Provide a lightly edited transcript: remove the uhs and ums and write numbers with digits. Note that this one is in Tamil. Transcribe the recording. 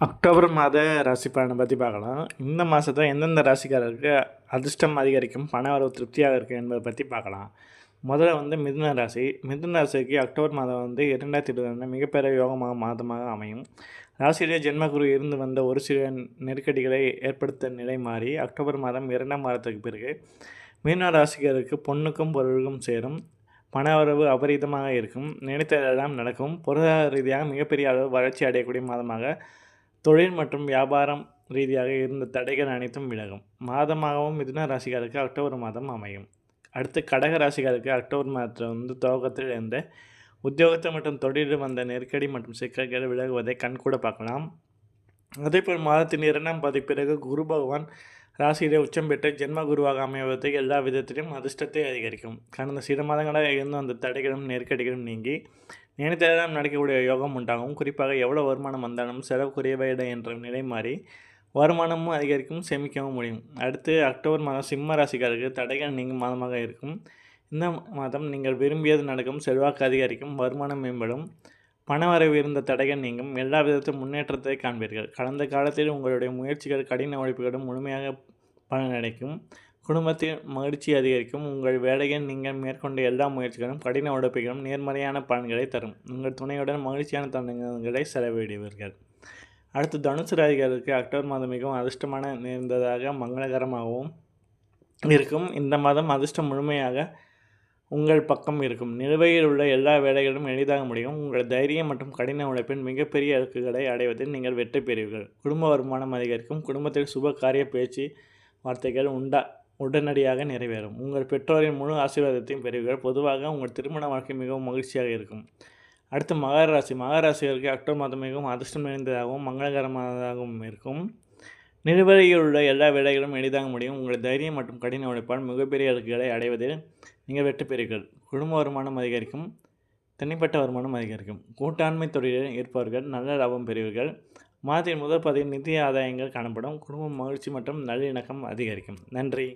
அக்டோபர் மாத ராசி பலனை பற்றி பார்க்கலாம். இந்த மாதத்துல எந்தெந்த ராசிக்காரருக்கு அதிர்ஷ்டம் அதிகரிக்கும், பண வரவு திருப்தியாக இருக்குது என்பதை பற்றி பார்க்கலாம். முதல்ல மிதுன ராசி. மிதுன ராசிக்கு அக்டோபர் மாதம் 2022 மிகப்பெரிய யோகமாக மாதமாக அமையும். ராசியிலே ஜென்மகுரு இருந்து வந்த ஒரு சில நெருக்கடிகளை ஏற்படுத்த நிலை மாறி அக்டோபர் மாதம் 2ஆம் வாரத்துக்கு பிறகு மீன ராசிக்காரருக்கு பொண்ணுக்கும் பொருளுக்கும் சேரும். பண வரவு அபரிதமாக இருக்கும். நினைத்ததெல்லாம் நடக்கும். பொருளாதார ரீதியாக மிகப்பெரிய அளவு வளர்ச்சி அடையக்கூடிய மாதமாக தொழில் மற்றும் வியாபாரம் ரீதியாக இருந்த தடைகள் அனைத்தும் விலகும் மாதமாகவும் மிதுன ராசிக்காருக்கு அக்டோபர் மாதம் அமையும். அடுத்து கடக ராசிக்காருக்கு அக்டோபர் மாதத்தில் துவக்கத்தில் இருந்த உத்தியோகத்தை மற்றும் தொழிலில் வந்த நெருக்கடி மற்றும் சிக்கல்கள் விலகுவதை கண்கூட பார்க்கலாம். அதேபோல் மாதத்தின் 2ஆம் பாதி பிறகு குரு பகவான் ராசியிலே உச்சம் பெற்று ஜென்ம குருவாக அமைவதை எல்லா விதத்திலும் அதிர்ஷ்டத்தை அதிகரிக்கும். கடந்த சில மாதங்களாக இருந்த அந்த தடைகளும் நெருக்கடிகளும் நீங்கி நினைத்ததெல்லாம் நடக்கக்கூடிய யோகம் உண்டாகும். குறிப்பாக எவ்வளோ வருமானம் வந்தாலும் செலவு குறைவட என்ற நிலை மாறி வருமானமும் அதிகரிக்கும், சேமிக்கவும் முடியும். அடுத்து அக்டோபர் மாதம் சிம்ம ராசிக்காரருக்கு தடைகள் நீங்கும் மாதமாக இருக்கும். இந்த மாதம் நீங்கள் விரும்பியது நடக்கும், செல்வாக்கு அதிகரிக்கும், வருமானம் மேம்படும், பண வரவு இருந்த தடைகள் நீங்கும், எல்லா விதத்திலும் முன்னேற்றத்தை காண்பீர்கள். கடந்த காலத்தில் உங்களுடைய முயற்சிகள் கடின உழைப்புகளும் முழுமையாக பலனடைக்கும். குடும்பத்தில் மகிழ்ச்சி அதிகரிக்கும். உங்கள் வேலையில் நீங்கள் மேற்கொண்ட எல்லா முயற்சிகளும் கடின உழைப்புகளும் நேர்மறையான பலன்களை தரும். உங்கள் துணையுடன் மகிழ்ச்சியான தருணங்களை செலவிடுவீர்கள். அடுத்து தனுசு ராசிக்காரருக்கு அக்டோபர் மாதம் மிகவும் அதிர்ஷ்டமான நேர்ந்ததாக மங்களகரமாகவும் இருக்கும். இந்த மாதம் அதிர்ஷ்டம் முழுமையாக உங்கள் பக்கம் இருக்கும். நிலுவையில் உள்ள எல்லா வேலைகளும் எளிதாக முடியும். உங்கள் தைரியம் மற்றும் கடின உழைப்பின் மிகப்பெரிய இலக்குகளை அடைவதில் நீங்கள் வெற்றி பெறுவீர்கள். குடும்ப வருமானம் அதிகரிக்கும். குடும்பத்தில் சுப காரிய பேச்சு வார்த்தைகள் உடனடியாக நிறைவேறும். உங்கள் பெற்றோரின் முழு ஆசீர்வாதத்தையும் பெறுவீர்கள். பொதுவாக உங்கள் திருமண வாழ்க்கை மிகவும் மகிழ்ச்சியாக இருக்கும். அடுத்து மகர ராசி. மகர ராசிகளுக்கு அக்டோபர் மாதம் மிகவும் அதிர்ஷ்டம் நிறைந்ததாகவும் மங்களகரமானதாகவும் இருக்கும். நிலுவையில் உள்ள எல்லா வேலைகளும் எளிதாக முடியும். உங்கள் தைரியம் மற்றும் கடின உழைப்பால் மிகப்பெரிய இலக்குகளை அடைவதில் நீங்கள் வெற்றி பெறுவீர்கள். குடும்ப வருமானம் அதிகரிக்கும். தனிப்பட்ட வருமானம் அதிகரிக்கும். கூட்டாண்மை தொழிலில் இருப்பவர்கள் நல்ல லாபம் பெறுவீர்கள். மாதத்தின் முதல் 10 நிதி ஆதாயங்கள் காணப்படும். குடும்ப மகிழ்ச்சி மற்றும் நல்லிணக்கம் அதிகரிக்கும். நன்றி.